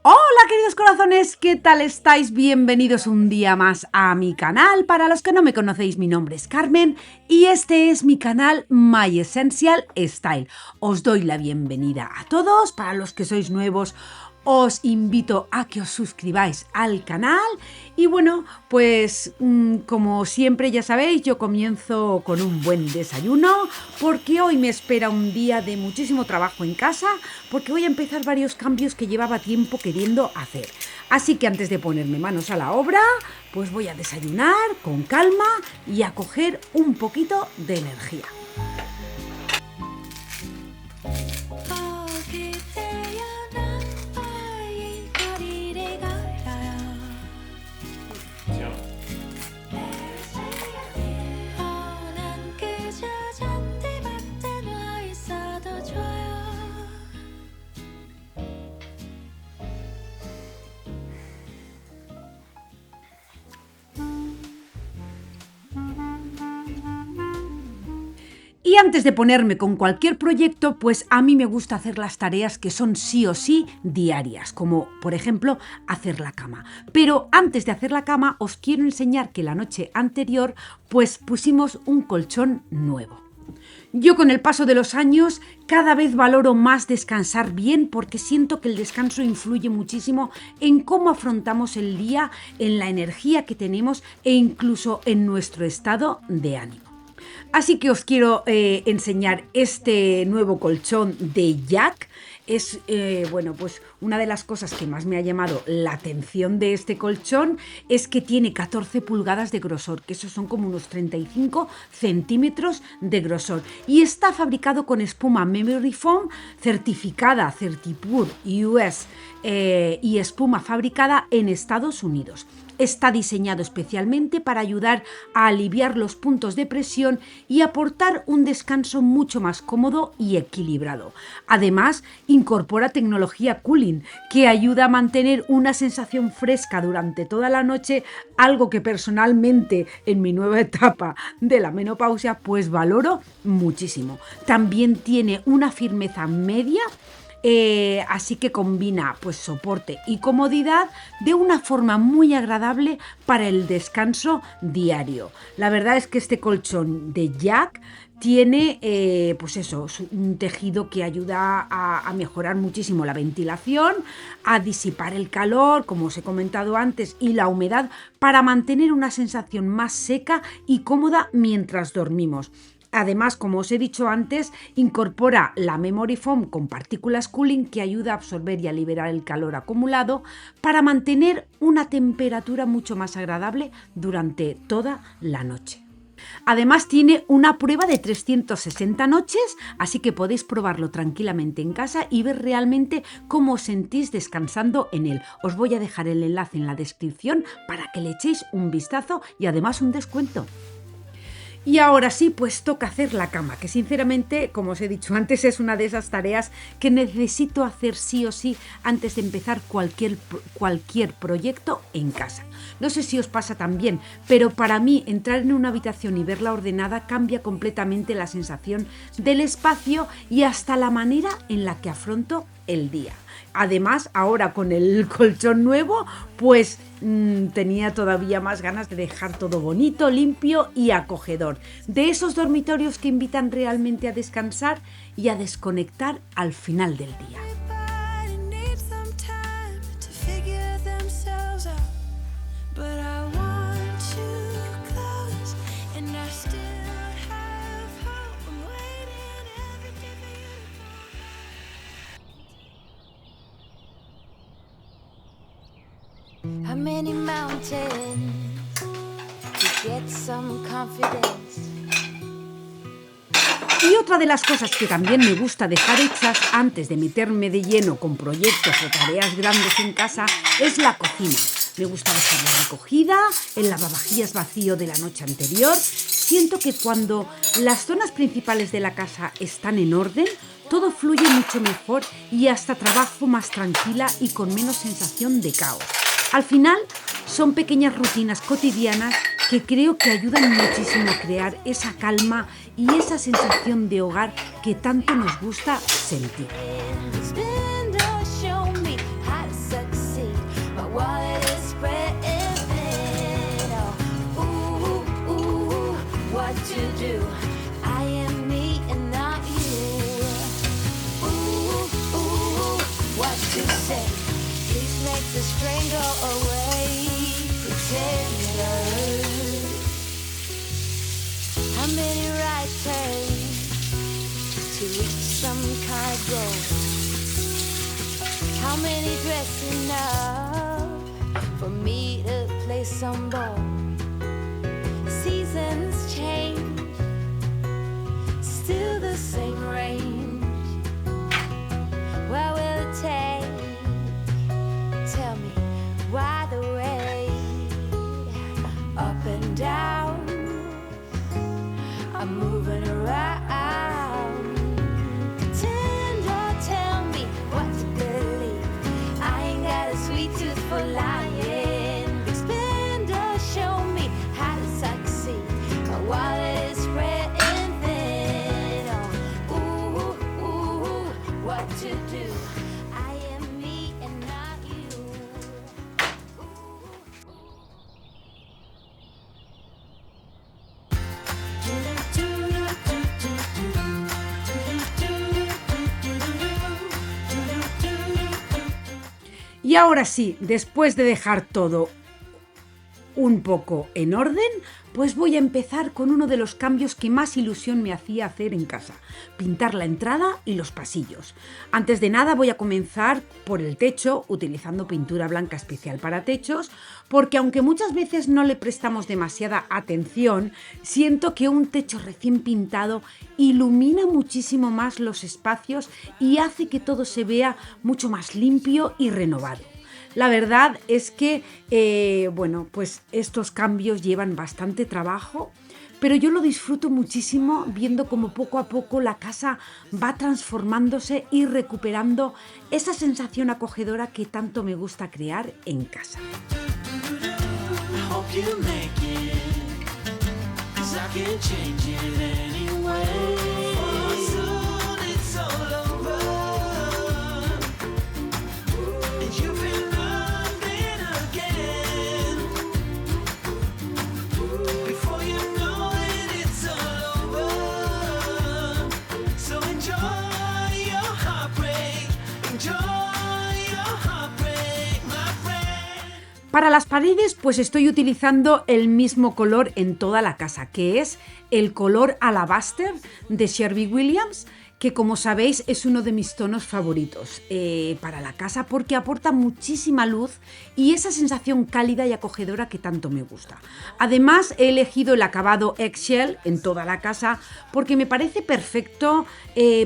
Hola queridos corazones, ¿qué tal estáis? Bienvenidos un día más a mi canal. Para los que no me conocéis, mi nombre es Carmen y este es mi canal My Essential Style. Os doy la bienvenida a todos. Para los que sois nuevos, os invito a que os suscribáis al canal. Y bueno, pues como siempre ya sabéis, yo comienzo con un buen desayuno porque hoy me espera un día de muchísimo trabajo en casa, porque voy a empezar varios cambios que llevaba tiempo queriendo hacer. Así que antes de ponerme manos a la obra, pues voy a desayunar con calma y a coger un poquito de energía. Y antes de ponerme con cualquier proyecto, pues a mí me gusta hacer las tareas que son sí o sí diarias, como por ejemplo hacer la cama. Pero antes de hacer la cama os quiero enseñar que la noche anterior pues pusimos un colchón nuevo. Yo con el paso de los años cada vez valoro más descansar bien porque siento que el descanso influye muchísimo en cómo afrontamos el día, en la energía que tenemos e incluso en nuestro estado de ánimo. Así que os quiero enseñar este nuevo colchón de Jack. Es, pues una de las cosas que más me ha llamado la atención de este colchón es que tiene 14 pulgadas de grosor, que eso son como unos 35 centímetros de grosor. Y está fabricado con espuma Memory Foam certificada Certipur US y espuma fabricada en Estados Unidos. Está diseñado especialmente para ayudar a aliviar los puntos de presión y aportar un descanso mucho más cómodo y equilibrado. Además, incorpora tecnología cooling que ayuda a mantener una sensación fresca durante toda la noche, algo que personalmente en mi nueva etapa de la menopausia pues valoro muchísimo. También tiene una firmeza media. Así que combina pues soporte y comodidad de una forma muy agradable para el descanso diario. La verdad es que este colchón de Jack tiene un tejido que ayuda a mejorar muchísimo la ventilación, a disipar el calor, como os he comentado antes, y la humedad para mantener una sensación más seca y cómoda mientras dormimos. Además, como os he dicho antes, incorpora la Memory Foam con partículas cooling que ayuda a absorber y a liberar el calor acumulado para mantener una temperatura mucho más agradable durante toda la noche. Además tiene una prueba de 360 noches, así que podéis probarlo tranquilamente en casa y ver realmente cómo os sentís descansando en él. Os voy a dejar el enlace en la descripción para que le echéis un vistazo y además un descuento. Y ahora sí, pues toca hacer la cama, que sinceramente, como os he dicho antes, es una de esas tareas que necesito hacer sí o sí antes de empezar cualquier proyecto en casa. No sé si os pasa también, pero para mí entrar en una habitación y verla ordenada cambia completamente la sensación del espacio y hasta la manera en la que afronto el día. Además, ahora con el colchón nuevo, pues tenía todavía más ganas de dejar todo bonito, limpio y acogedor. De esos dormitorios que invitan realmente a descansar y a desconectar al final del día. How many mountains to get some confidence? Y otra de las cosas que también me gusta dejar hechas antes de meterme de lleno con proyectos o tareas grandes en casa es la cocina. Me gusta dejarla recogida, el lavavajillas vacío de la noche anterior. Siento que cuando las zonas principales de la casa están en orden, todo fluye mucho mejor y hasta trabajo más tranquila y con menos sensación de caos. Al final, son pequeñas rutinas cotidianas que creo que ayudan muchísimo a crear esa calma y esa sensación de hogar que tanto nos gusta sentir. How many right turns to reach some kind of goal? How many dressing up for me to play some ball? Seasons change, still the same range. Where will it take? Tell me why the rain up and down, I'm moving around. Pretend or tell me what to believe. I ain't got a sweet tooth for lying. Expand or show me how to succeed. My wallet is spreading thin. Oh, ooh, ooh, what to do? I am me and not you. Y ahora sí, después de dejar todo un poco en orden, pues voy a empezar con uno de los cambios que más ilusión me hacía hacer en casa: pintar la entrada y los pasillos. Antes de nada voy a comenzar por el techo, utilizando pintura blanca especial para techos, porque aunque muchas veces no le prestamos demasiada atención, siento que un techo recién pintado ilumina muchísimo más los espacios y hace que todo se vea mucho más limpio y renovado. La verdad es que, pues estos cambios llevan bastante trabajo, pero yo lo disfruto muchísimo viendo cómo poco a poco la casa va transformándose y recuperando esa sensación acogedora que tanto me gusta crear en casa. Para las paredes, pues estoy utilizando el mismo color en toda la casa, que es el color Alabaster de Sherwin Williams, que como sabéis es uno de mis tonos favoritos para la casa porque aporta muchísima luz y esa sensación cálida y acogedora que tanto me gusta. Además he elegido el acabado eggshell en toda la casa porque me parece perfecto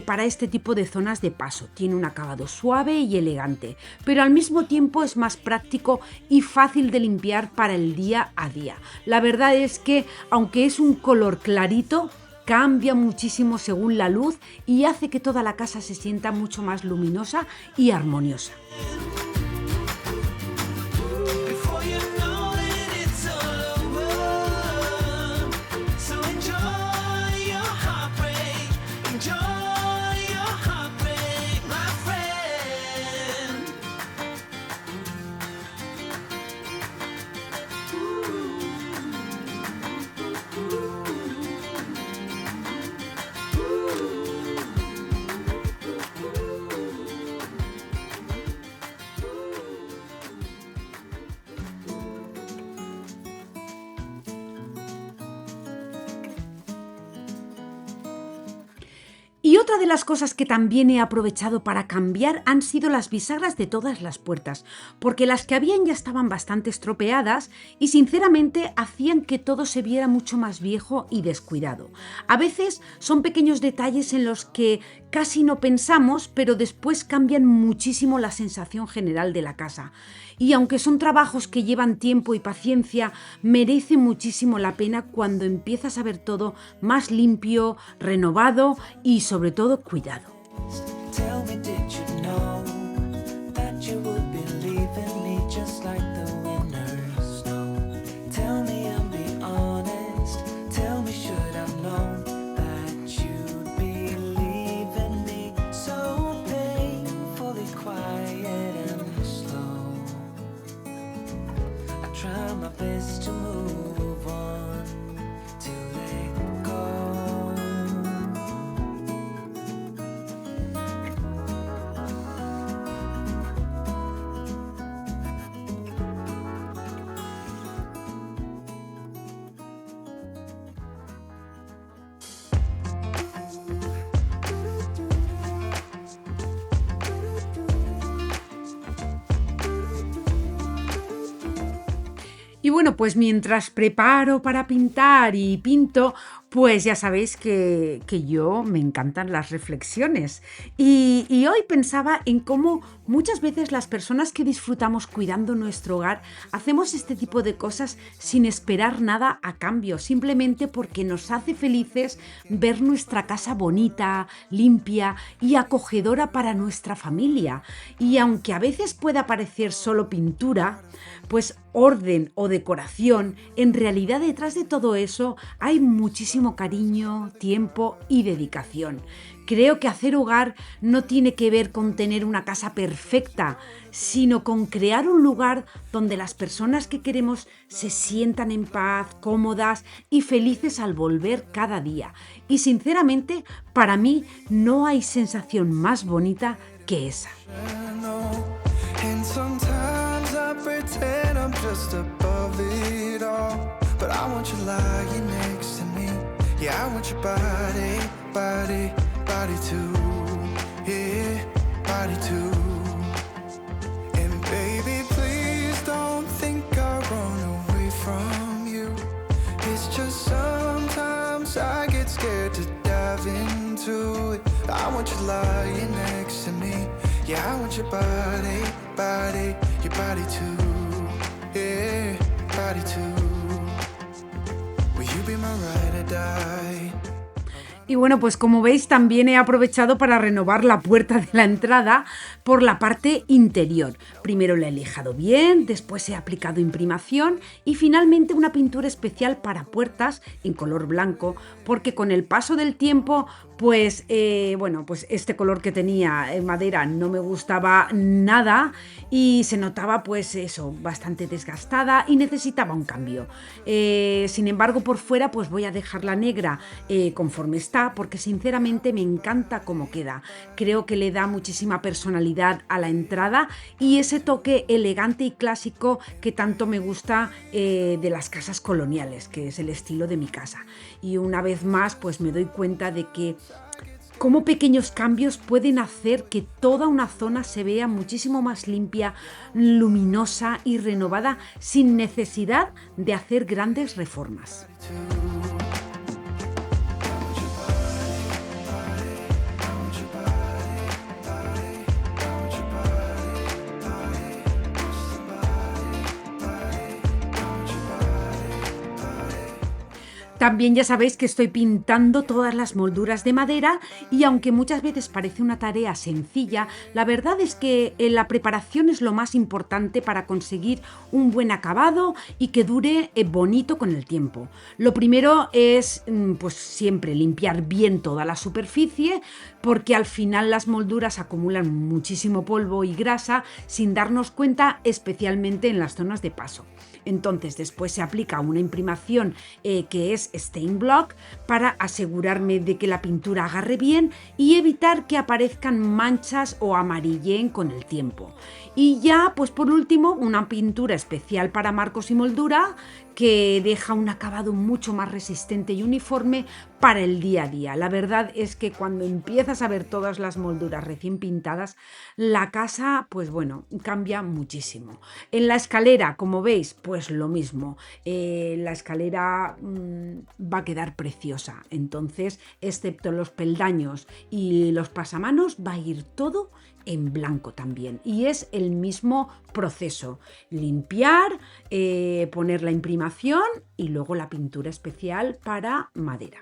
para este tipo de zonas de paso. Tiene un acabado suave y elegante, pero al mismo tiempo es más práctico y fácil de limpiar para el día a día. La verdad es que aunque es un color clarito, cambia muchísimo según la luz y hace que toda la casa se sienta mucho más luminosa y armoniosa. Y otra de las cosas que también he aprovechado para cambiar han sido las bisagras de todas las puertas, porque las que habían ya estaban bastante estropeadas y sinceramente hacían que todo se viera mucho más viejo y descuidado. A veces son pequeños detalles en los que casi no pensamos, pero después cambian muchísimo la sensación general de la casa. Y aunque son trabajos que llevan tiempo y paciencia, merece muchísimo la pena cuando empiezas a ver todo más limpio, renovado y sobre todo cuidado. Tell me, did you know that you would be leaving me just like the winter snow? Tell me and be honest. Tell me, should I've known that you'd be leaving me so painfully quiet and slow? I try my best to move on, to let go. Y bueno, pues mientras preparo para pintar y pinto, pues ya sabéis que yo me encantan las reflexiones. Y hoy pensaba en cómo muchas veces las personas que disfrutamos cuidando nuestro hogar hacemos este tipo de cosas sin esperar nada a cambio, simplemente porque nos hace felices ver nuestra casa bonita, limpia y acogedora para nuestra familia. Y aunque a veces pueda parecer solo pintura, pues orden o decoración, en realidad detrás de todo eso hay muchísimo cariño, tiempo y dedicación. Creo que hacer hogar no tiene que ver con tener una casa perfecta, sino con crear un lugar donde las personas que queremos se sientan en paz, cómodas y felices al volver cada día. Y sinceramente, para mí no hay sensación más bonita que esa. And sometimes I pretend I'm just above it all. But I want you lying next to me. Yeah, I want your body, body, body too. Yeah, body too. And baby, please don't think I run away from you. It's just sometimes I get scared to dive into it. I want you lying next to me. Yeah, I want your body, body, your body too. Yeah, body too. Will you be my ride or die? Y bueno, pues como veis también he aprovechado para renovar la puerta de la entrada por la parte interior. Primero la he lijado bien, después he aplicado imprimación y finalmente una pintura especial para puertas en color blanco, porque con el paso del tiempo pues este color que tenía en madera no me gustaba nada y se notaba pues eso, bastante desgastada y necesitaba un cambio. Sin embargo, por fuera pues voy a dejarla negra conforme está, porque sinceramente me encanta cómo queda. Creo que le da muchísima personalidad a la entrada y ese toque elegante y clásico que tanto me gusta de las casas coloniales, que es el estilo de mi casa. Y una vez más pues me doy cuenta de que cómo pequeños cambios pueden hacer que toda una zona se vea muchísimo más limpia, luminosa y renovada sin necesidad de hacer grandes reformas. También ya sabéis que estoy pintando todas las molduras de madera y aunque muchas veces parece una tarea sencilla, la verdad es que la preparación es lo más importante para conseguir un buen acabado y que dure bonito con el tiempo. Lo primero es pues siempre limpiar bien toda la superficie, porque al final las molduras acumulan muchísimo polvo y grasa sin darnos cuenta, especialmente en las zonas de paso. Entonces después se aplica una imprimación que es stain block para asegurarme de que la pintura agarre bien y evitar que aparezcan manchas o amarillen con el tiempo. Y ya pues por último una pintura especial para marcos y moldura que deja un acabado mucho más resistente y uniforme para el día a día. La verdad es que cuando empiezas a ver todas las molduras recién pintadas, la casa, pues bueno, cambia muchísimo. En la escalera, como veis, pues lo mismo. La escalera va a quedar preciosa. Entonces, excepto los peldaños y los pasamanos, va a ir todo en blanco también. Y es el mismo proceso. Limpiar, poner la imprimación y luego la pintura especial para madera.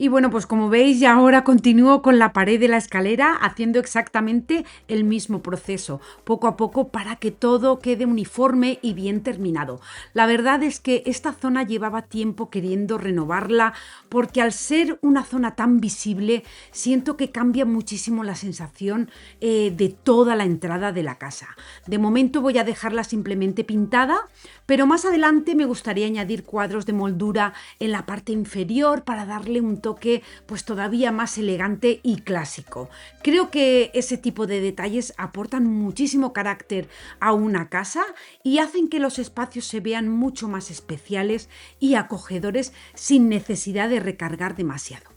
Y bueno, pues como veis, ya ahora continúo con la pared de la escalera haciendo exactamente el mismo proceso, poco a poco para que todo quede uniforme y bien terminado. La verdad es que esta zona llevaba tiempo queriendo renovarla porque al ser una zona tan visible, siento que cambia muchísimo la sensación de toda la entrada de la casa. De momento voy a dejarla simplemente pintada, pero más adelante me gustaría añadir cuadros de moldura en la parte inferior para darle un toque pues todavía más elegante y clásico. Creo que ese tipo de detalles aportan muchísimo carácter a una casa y hacen que los espacios se vean mucho más especiales y acogedores sin necesidad de recargar demasiado.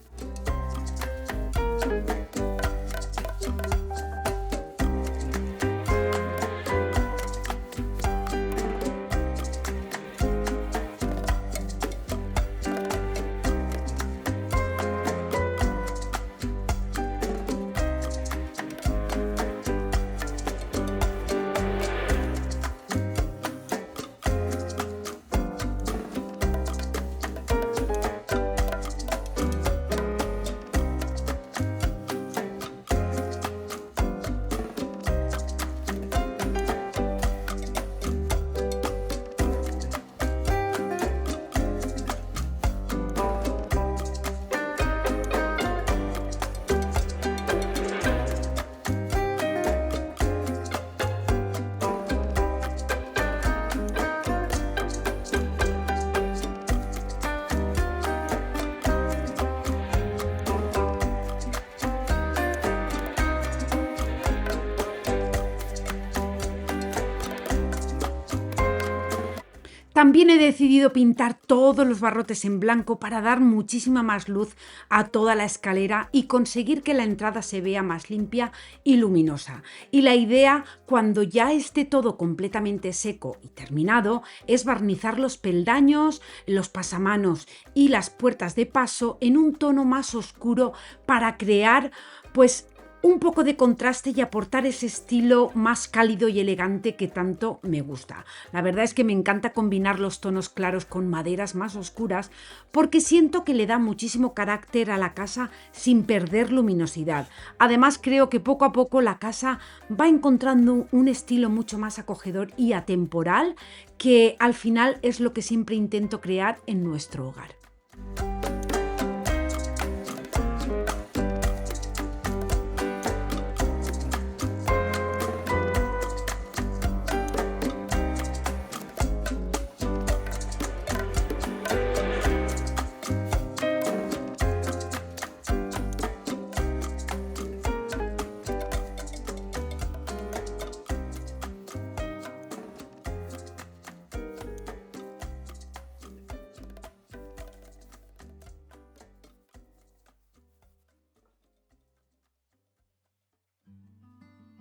También he decidido pintar todos los barrotes en blanco para dar muchísima más luz a toda la escalera y conseguir que la entrada se vea más limpia y luminosa. Y la idea, cuando ya esté todo completamente seco y terminado, es barnizar los peldaños, los pasamanos y las puertas de paso en un tono más oscuro para crear, pues, un poco de contraste y aportar ese estilo más cálido y elegante que tanto me gusta. La verdad es que me encanta combinar los tonos claros con maderas más oscuras porque siento que le da muchísimo carácter a la casa sin perder luminosidad. Además, creo que poco a poco la casa va encontrando un estilo mucho más acogedor y atemporal, que al final es lo que siempre intento crear en nuestro hogar.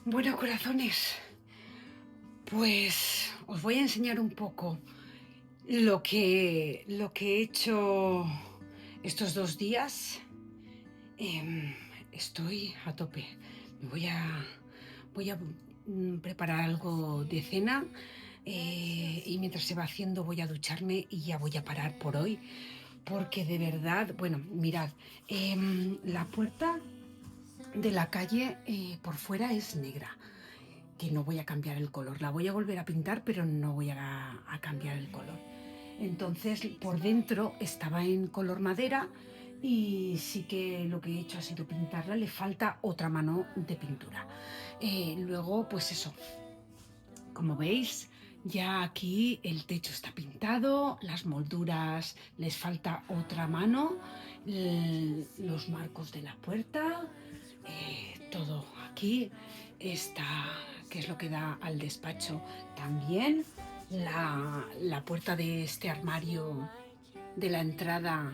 Bueno, corazones, pues os voy a enseñar un poco lo que he hecho estos 2 días. Estoy a tope. Me voy a preparar algo de cena, y mientras se va haciendo voy a ducharme y ya voy a parar por hoy. Porque de verdad, bueno, mirad, la puerta de la calle por fuera es negra, que no voy a cambiar el color. La voy a volver a pintar, pero no voy a cambiar el color. Entonces, por dentro estaba en color madera y sí que lo que he hecho ha sido pintarla. Le falta otra mano de pintura. Luego, pues eso, como veis, ya aquí el techo está pintado, las molduras les falta otra mano, los marcos de la puerta, todo aquí está, que es lo que da al despacho también. La puerta de este armario de la entrada,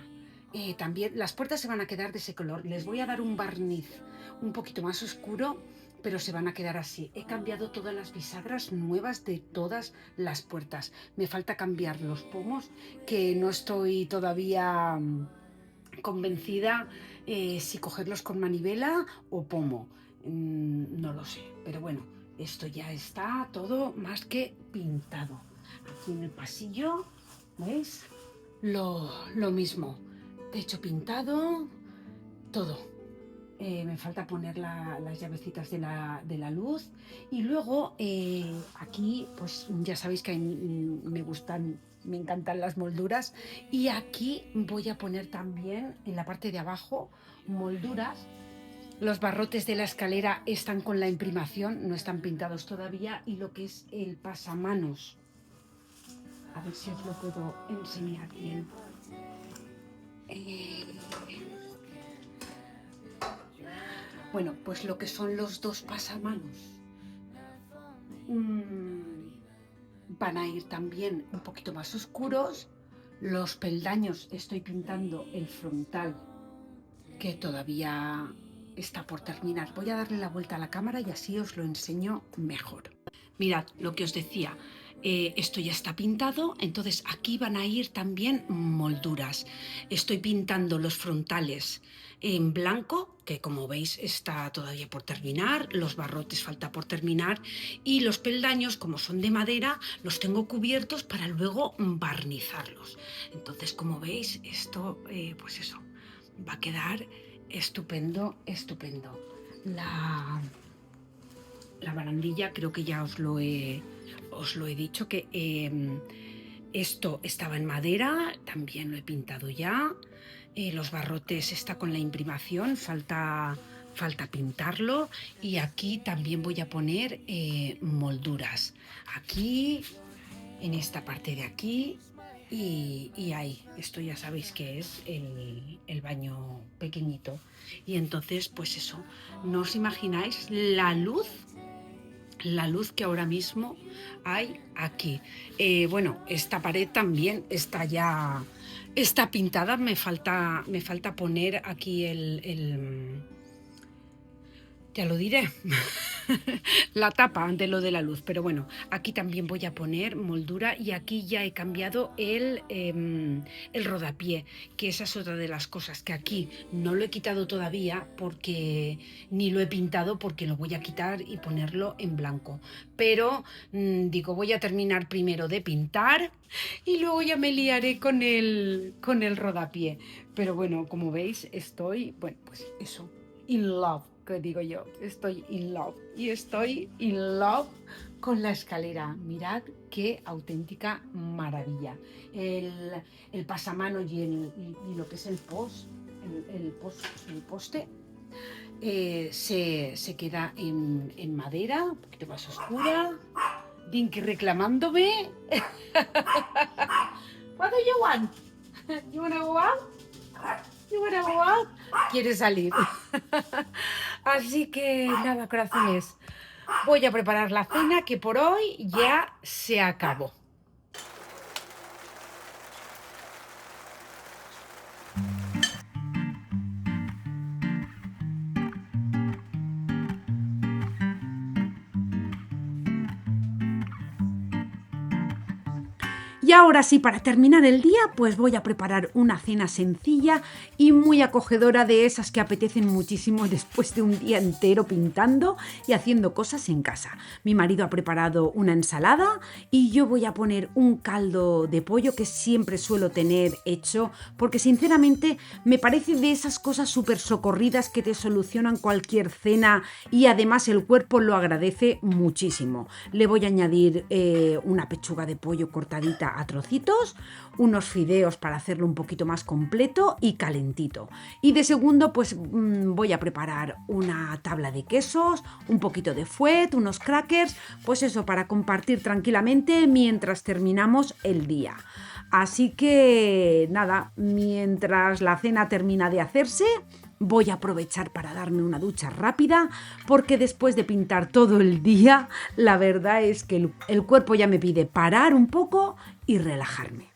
también las puertas se van a quedar de ese color. Les voy a dar un barniz un poquito más oscuro, pero se van a quedar así. He cambiado todas las bisagras nuevas de todas las puertas. Me falta cambiar los pomos, que no estoy todavía convencida si cogerlos con manivela o pomo. No lo sé, pero bueno, esto ya está todo más que pintado. Aquí en el pasillo, ¿veis? Lo mismo. Techo pintado, todo. Me falta poner las llavecitas de la luz y luego aquí pues ya sabéis que me encantan las molduras y aquí voy a poner también en la parte de abajo molduras. Los barrotes de la escalera están con la imprimación, no están pintados todavía, y lo que es el pasamanos, a ver si os lo puedo enseñar bien. Bueno, pues lo que son los dos pasamanos van a ir también un poquito más oscuros. Los peldaños estoy pintando el frontal, que todavía está por terminar. Voy a darle la vuelta a la cámara y así os lo enseño mejor. Mirad lo que os decía. Esto ya está pintado, entonces aquí van a ir también molduras. Estoy pintando los frontales en blanco, que como veis está todavía por terminar, los barrotes falta por terminar, y los peldaños, como son de madera, los tengo cubiertos para luego barnizarlos. Entonces, como veis, esto, pues eso, va a quedar estupendo, estupendo. La barandilla, creo que ya os lo he dicho, que esto estaba en madera, también lo he pintado ya. Los barrotes está con la imprimación, falta pintarlo, y aquí también voy a poner molduras. Aquí, en esta parte de aquí y ahí. Esto ya sabéis que es el baño pequeñito. Y entonces, pues eso, no os imagináis la luz que ahora mismo hay aquí. Bueno, esta pared también está pintada, me falta poner aquí ya lo diré, la tapa de lo de la luz, pero bueno, aquí también voy a poner moldura, y aquí ya he cambiado el rodapié, que esa es otra de las cosas, que aquí no lo he quitado todavía porque ni lo he pintado, porque lo voy a quitar y ponerlo en blanco, pero digo, voy a terminar primero de pintar y luego ya me liaré con el rodapié. Pero bueno, como veis, estoy, bueno, pues eso, in love, que digo yo, estoy in love, y estoy in love con la escalera. Mirad qué auténtica maravilla. El pasamano y lo que es el poste se queda en madera, un poquito más oscura. Dinky reclamándome. What do you want? You wanna go out? You wanna go out? Quiere salir. Así que nada, corazones, voy a preparar la cena, que por hoy ya se acabó. Y ahora sí, para terminar el día, pues voy a preparar una cena sencilla y muy acogedora, de esas que apetecen muchísimo después de un día entero pintando y haciendo cosas en casa. Mi marido ha preparado una ensalada y yo voy a poner un caldo de pollo que siempre suelo tener hecho, porque sinceramente me parece de esas cosas súper socorridas que te solucionan cualquier cena, y además el cuerpo lo agradece muchísimo. Le voy a añadir una pechuga de pollo cortadita a trocitos, unos fideos para hacerlo un poquito más completo y calentito. Y de segundo, pues voy a preparar una tabla de quesos, un poquito de fuet, unos crackers, pues eso, para compartir tranquilamente mientras terminamos el día. Así que nada, mientras la cena termina de hacerse, voy a aprovechar para darme una ducha rápida, porque después de pintar todo el día, la verdad es que el cuerpo ya me pide parar un poco y relajarme.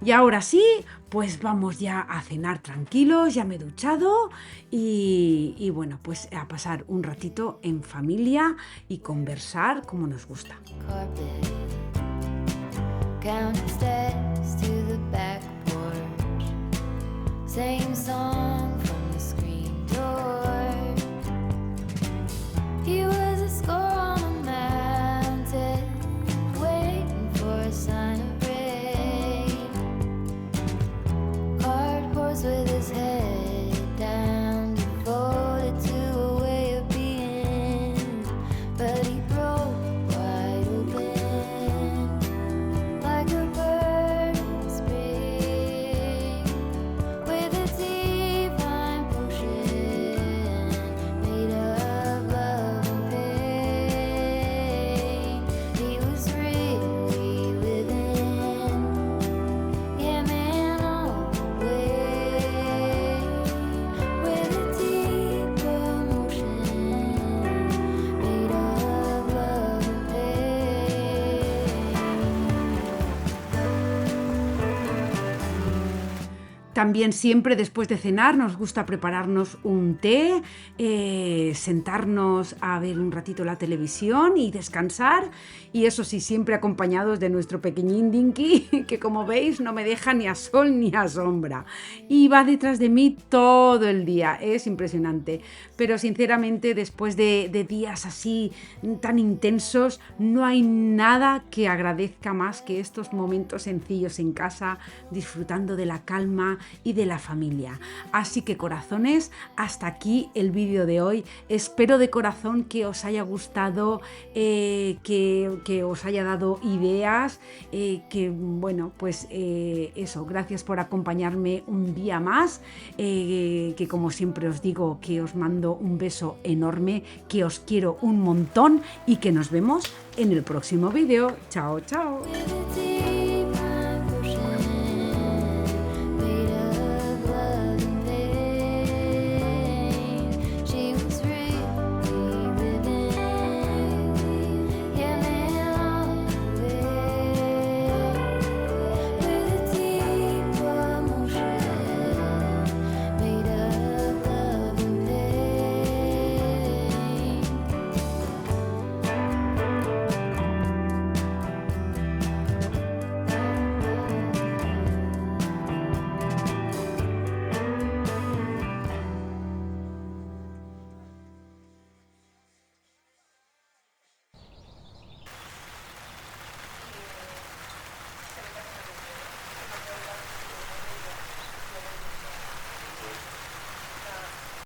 Y ahora sí, pues vamos ya a cenar tranquilos, ya me he duchado y bueno, pues a pasar un ratito en familia y conversar como nos gusta. carpet, counting steps to the back porch. Same song from the screen door. He was a score on a mountain, waiting for a sign of rain. Hard horse with his head down, devoted to a way of being, but he broke wide open like a bird in spring, with a divine potion made of love and pain. He was really living, yeah man, all the way, with a deep emotion made of love and pain. También siempre después de cenar nos gusta prepararnos un té, sentarnos a ver un ratito la televisión y descansar. Y eso sí, siempre acompañados de nuestro pequeñín Dinky, que como veis no me deja ni a sol ni a sombra. Y va detrás de mí todo el día, es impresionante. Pero sinceramente, después de días así tan intensos, no hay nada que agradezca más que estos momentos sencillos en casa, disfrutando de la calma y de la familia. Así que corazones, hasta aquí el vídeo de hoy. Espero de corazón que os haya gustado, que os haya dado ideas, que bueno, pues eso, gracias por acompañarme un día más, que como siempre os digo, que os mando un beso enorme, que os quiero un montón y que nos vemos en el próximo vídeo. Chao, chao. With a